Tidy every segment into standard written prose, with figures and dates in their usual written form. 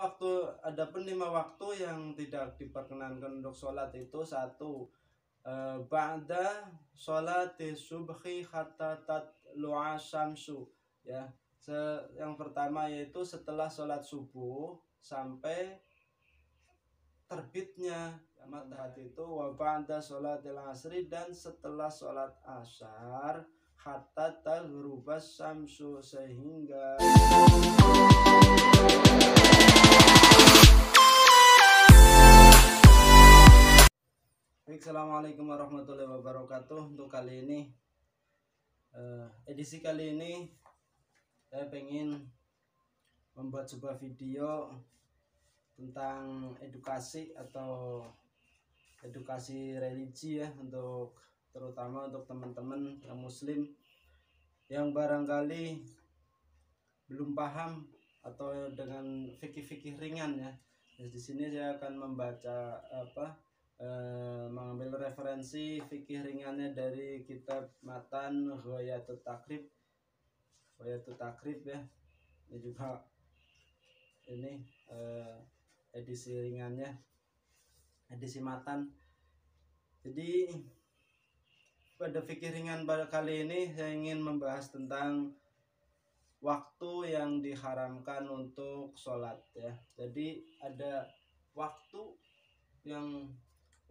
Adapun 5 waktu yang tidak diperkenankan untuk sholat itu: satu, ba'da sholati subhi hatta tatlu'a syamsu, ya. Yang pertama yaitu setelah sholat subuh sampai terbitnya matahari itu, wa ba'da sholatil asri, dan setelah sholat asar, hatta taghrubas syamsu, sehingga Assalamualaikum warahmatullahi wabarakatuh. Untuk kali ini, edisi kali ini saya pengen membuat sebuah video tentang edukasi atau edukasi religi, ya, terutama untuk teman-teman yang muslim yang barangkali belum paham atau dengan fikih-fikih ringan, ya. Di sini saya akan membaca mengambil referensi fikih ringannya dari kitab matan Ghayatul Takrib, ya. Ini juga edisi ringannya, edisi matan. Jadi pada fikih ringan pada kali ini saya ingin membahas tentang waktu yang diharamkan untuk sholat, ya. Jadi ada waktu yang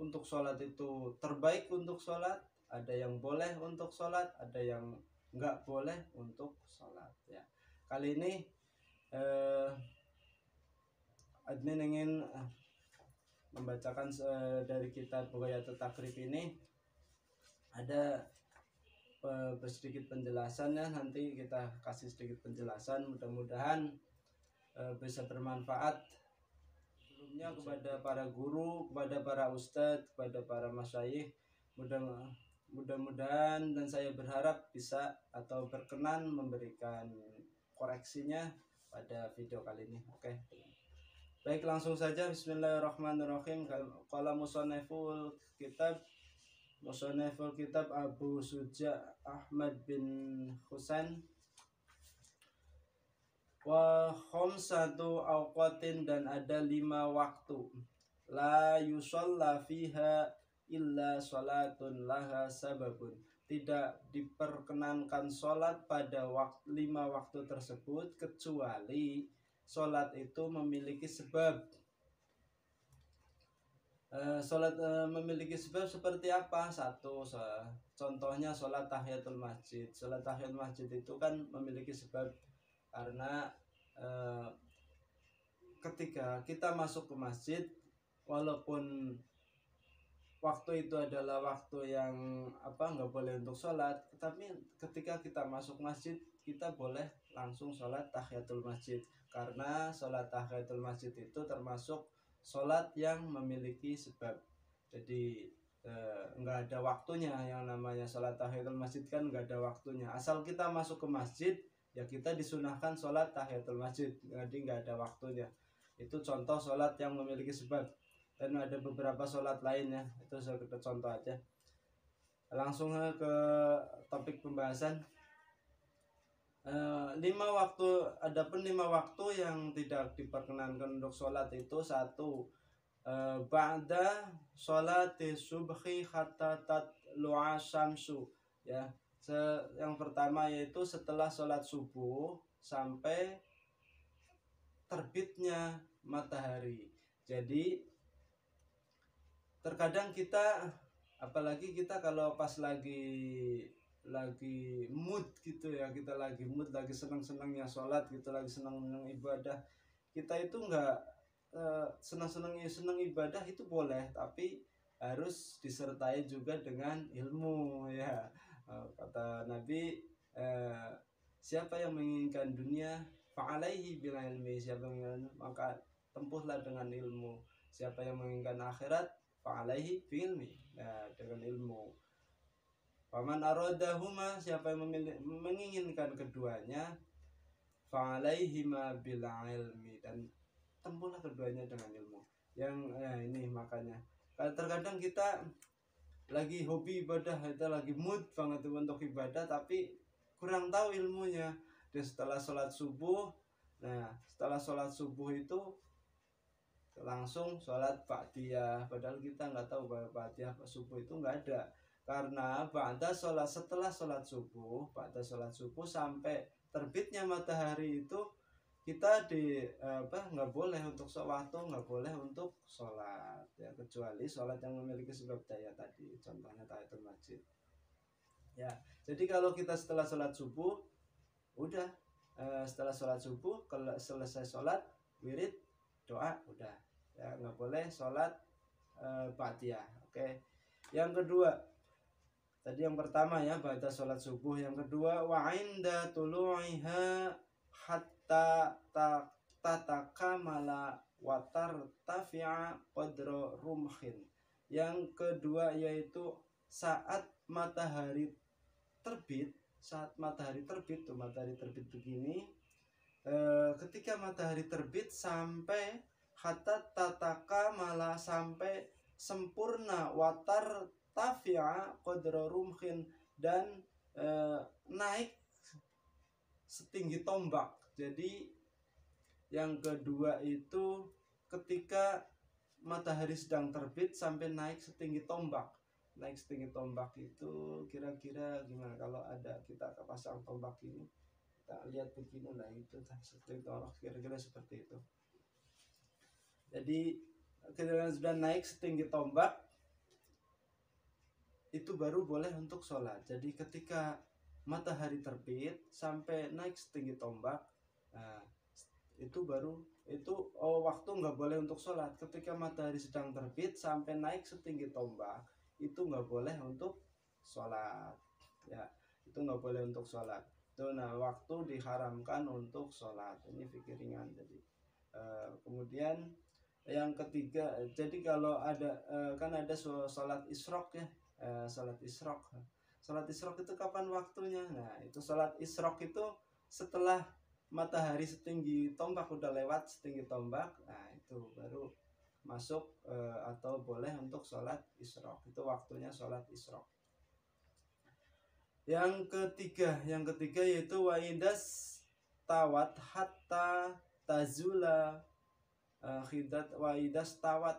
untuk sholat itu terbaik untuk sholat, ada yang boleh untuk sholat, ada yang nggak boleh untuk sholat, ya. Kali ini admin ingin membacakan dari kitab Ghayatul Takrib ini. Ada sedikit penjelasan, ya. Nanti kita kasih sedikit penjelasan, mudah-mudahan bisa bermanfaat sebelumnya kepada para guru, kepada para ustadz, kepada para masyayikh. Mudah-mudahan dan saya berharap bisa atau berkenan memberikan koreksinya pada video kali ini. Oke. Baik, langsung saja. Bismillahirrahmanirrahim. Qala musanniful kitab Abu Suja Ahmad bin Husain, wa khamsatu awqatin, dan ada 5 waktu, la yusalla fiha illa salatun laha sababun, tidak diperkenankan sholat pada 5 waktu tersebut kecuali sholat itu memiliki sebab. Memiliki sebab seperti apa? Satu, contohnya sholat tahiyatul masjid. Sholat tahiyatul masjid itu kan memiliki sebab, karena ketika kita masuk ke masjid, walaupun waktu itu adalah waktu yang nggak boleh untuk sholat, tapi ketika kita masuk masjid kita boleh langsung sholat tahiyatul masjid, karena sholat tahiyatul masjid itu termasuk sholat yang memiliki sebab. Jadi nggak ada waktunya. Yang namanya sholat tahiyatul masjid kan nggak ada waktunya. Asal kita masuk ke masjid, ya kita disunahkan sholat tahiyatul masjid, jadi nggak ada waktunya. Itu contoh sholat yang memiliki sebab. Dan ada beberapa sholat lainnya, itu saya contoh aja. Langsung ke topik pembahasan. 5 waktu. Adapun 5 waktu yang tidak diperkenankan untuk sholat itu: satu, ba'da sholati subhi hatta tatlu'a syamsu, ya. Yang pertama yaitu setelah sholat subuh sampai terbitnya matahari. Jadi terkadang kita, apalagi kita kalau pas lagi mood gitu, ya, kita lagi mood, lagi senang-senangnya sholat gitu, lagi senang-senang ibadah, kita itu nggak senang ibadah itu boleh, tapi harus disertai juga dengan ilmu, ya. Kata Nabi, siapa yang menginginkan dunia, fa'alaihi bil ilmi, siapa yang menginginkan, maka tempuhlah dengan ilmu. Siapa yang menginginkan akhirat, fa'alaihi bil ilmi, ya, dengan ilmu. Faman aradahuma, siapa yang menginginkan keduanya, fa'alaihima bil ilmi, dan tempuhlah keduanya dengan ilmu. Ini makanya terkadang kita lagi hobi ibadah, kita lagi mood banget untuk ibadah, tapi kurang tahu ilmunya. Dan setelah sholat subuh itu langsung sholat ba'diyah, padahal kita nggak tahu bahwa ba'diyah subuh itu nggak ada, karena setelah sholat subuh, sholat subuh sampai terbitnya matahari itu kita nggak boleh untuk waktu, nggak boleh untuk sholat ya, kecuali sholat yang memiliki sebab daya tadi, contohnya tahiyatul masjid ya. Jadi kalau kita setelah sholat subuh udah, setelah sholat subuh kalau selesai sholat wirid doa udah ya, nggak boleh sholat ba'diyah. Oke. Yang kedua, tadi yang pertama ya ba'da sholat subuh, yang kedua wa inda tulu'iha hatta tatakamala watar tafi'a qadra rumhin. Yang kedua yaitu saat matahari terbit, matahari terbit begini, ketika matahari terbit sampai hatta tatakamala, sampai sempurna, watar tafi'a qadra rumhin, dan naik setinggi tombak. Jadi yang kedua itu ketika matahari sedang terbit sampai naik setinggi tombak. Naik setinggi tombak itu kira-kira gimana kalau ada kita pasang tombak ini, kita lihat begini lah, itu setinggi tombak kira-kira seperti itu. Jadi ketika sudah naik setinggi tombak itu baru boleh untuk sholat. Jadi ketika matahari terbit sampai naik setinggi tombak, nah, itu baru waktu nggak boleh untuk sholat. Ketika matahari sedang terbit sampai naik setinggi tombak itu nggak boleh untuk sholat ya, itu nggak boleh untuk sholat itu. Nah, waktu diharamkan untuk sholat, ini fikih ringan. Jadi kemudian yang ketiga, jadi kalau ada kan ada sholat isyraq ya, sholat isyraq itu kapan waktunya? Nah, itu sholat isyraq itu setelah matahari setinggi tombak, udah lewat setinggi tombak, nah itu baru masuk atau boleh untuk sholat isyraq, itu waktunya sholat isyraq. Yang ketiga yaitu waidas tawat hatta tazula khidat waidas tawat,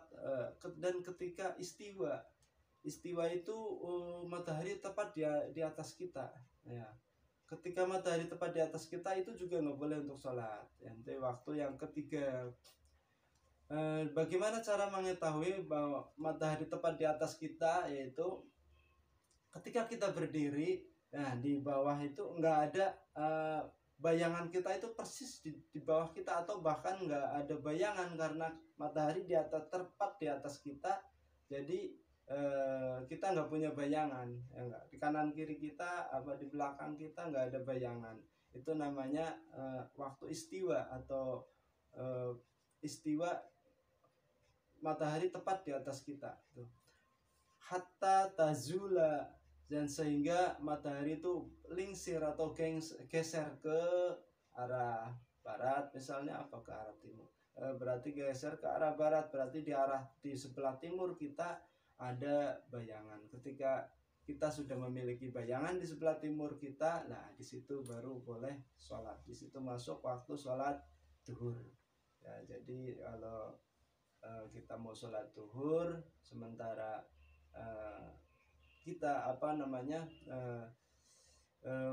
dan ketika istiwa itu matahari tepat di atas kita ya. Ketika matahari tepat di atas kita itu juga nggak boleh untuk sholat. Itu waktu yang ketiga. Bagaimana cara mengetahui bahwa matahari tepat di atas kita? Yaitu ketika kita berdiri, nah di bawah itu nggak ada bayangan kita itu persis di bawah kita, atau bahkan nggak ada bayangan karena matahari tepat di atas kita. Jadi kita nggak punya bayangan ya, nggak di kanan kiri kita apa di belakang kita nggak ada bayangan. Itu namanya waktu istiwa, atau istiwa matahari tepat di atas kita tuh. Hatta tazula, dan sehingga matahari itu lingsir atau geser ke arah barat misalnya, apa ke arah timur, berarti geser ke arah barat, berarti di sebelah timur kita ada bayangan. Ketika kita sudah memiliki bayangan di sebelah timur kita, nah di situ baru boleh sholat, di situ masuk waktu sholat duhur ya. Jadi kalau kita mau sholat duhur sementara kita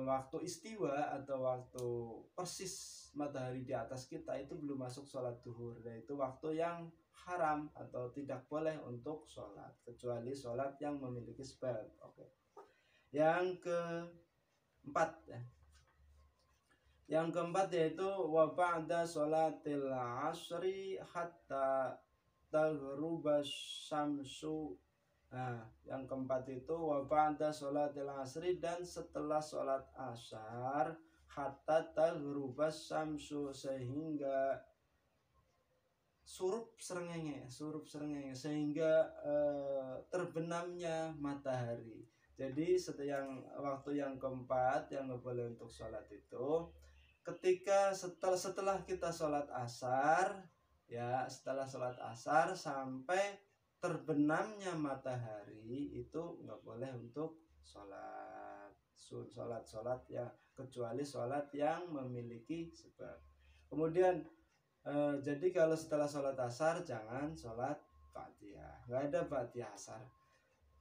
waktu istiwa atau waktu persis matahari di atas kita itu belum masuk sholat duhur, yaitu waktu yang haram atau tidak boleh untuk sholat, kecuali sholat yang memiliki sebab. Oke. Yang keempat ya. Yang keempat yaitu wa ba'da sholatil asri hatta taghruba syamsu. Nah, yang keempat itu wa ba'da sholatil asri, dan setelah sholat asar hatta taghruba syamsu, sehingga surup serengenge, sehingga terbenamnya matahari. Jadi waktu yang keempat yang nggak boleh untuk sholat itu ketika setelah kita sholat asar ya, setelah sholat asar sampai terbenamnya matahari itu nggak boleh untuk sholat ya, kecuali sholat yang memiliki sebab. Kemudian Jadi kalau setelah sholat asar jangan sholat Fatihah, nggak ada Fatihah asar.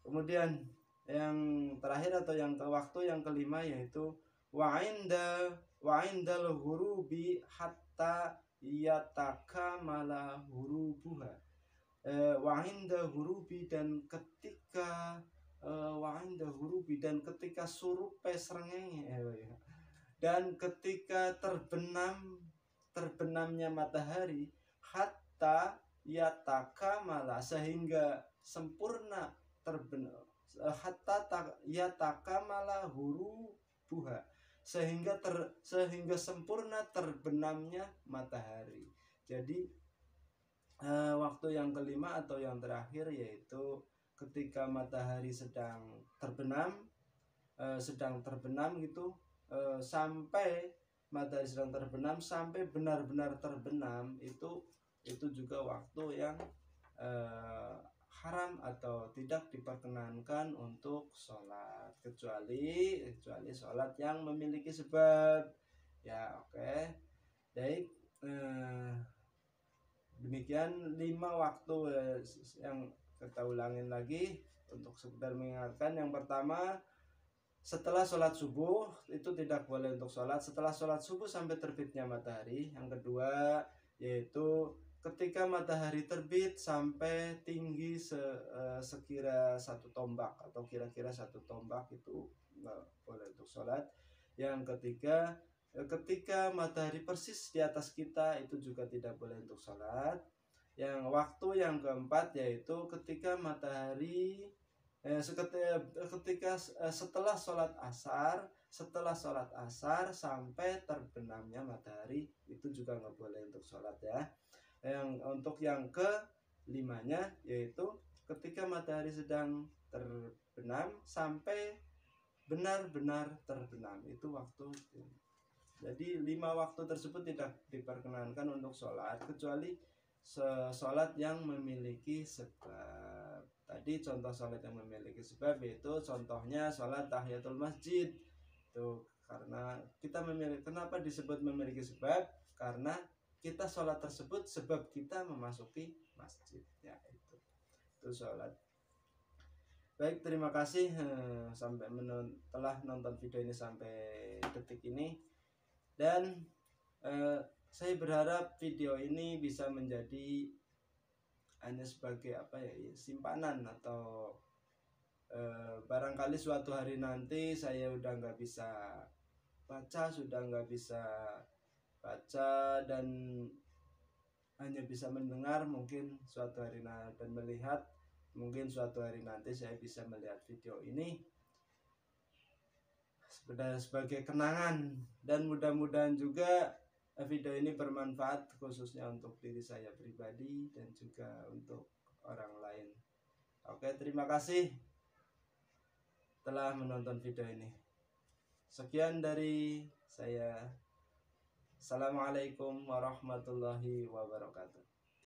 Kemudian yang terakhir atau yang ke waktu yang kelima yaitu wa'indal hurubi hatta yatakamala hurubuha. Wa'inda hurubi dan ketika wa'inda hurubi dan ketika surupe srengenge dan ketika terbenamnya matahari hatta yatakamala sehingga sempurna terbenam hatta yatakamala hurubuha sehingga sempurna terbenamnya matahari. Jadi waktu yang kelima atau yang terakhir yaitu ketika matahari sedang terbenam gitu, sampai matahari sedang terbenam sampai benar-benar terbenam, itu juga waktu yang haram atau tidak diperkenankan untuk sholat kecuali sholat yang memiliki sebab ya. Oke. Baik, demikian 5 waktu yang kita ulangin lagi untuk sekedar mengingatkan. Yang pertama, setelah sholat subuh itu tidak boleh untuk sholat setelah sholat subuh sampai terbitnya matahari. Yang kedua yaitu ketika matahari terbit sampai tinggi sekira 1 tombak atau kira-kira 1 tombak itu nggak boleh untuk sholat. Yang ketiga, ketika matahari persis di atas kita itu juga tidak boleh untuk sholat. Yang waktu yang keempat yaitu ketika matahari ketika setelah sholat asar sampai terbenamnya matahari itu juga nggak boleh untuk sholat ya. Untuk yang kelimanya yaitu ketika matahari sedang terbenam sampai benar-benar terbenam, itu waktu. Jadi 5 waktu tersebut tidak diperkenankan untuk sholat kecuali sholat yang memiliki sebab. Tadi contoh sholat yang memiliki sebab yaitu contohnya sholat tahiyatul masjid. Tuh, karena kita kenapa disebut memiliki sebab? Karena kita sholat tersebut sebab kita memasuki masjid ya, itu sholat. Baik, terima kasih sampai telah nonton video ini sampai detik ini. Dan saya berharap video ini bisa menjadi hanya sebagai simpanan atau barangkali suatu hari nanti saya udah nggak bisa baca dan hanya bisa mendengar, mungkin suatu hari dan melihat, mungkin suatu hari nanti saya bisa melihat video ini sebagai kenangan. Dan mudah-mudahan juga video ini bermanfaat khususnya untuk diri saya pribadi dan juga untuk orang lain. Oke, terima kasih telah menonton video ini. Sekian dari saya. Assalamualaikum warahmatullahi wabarakatuh.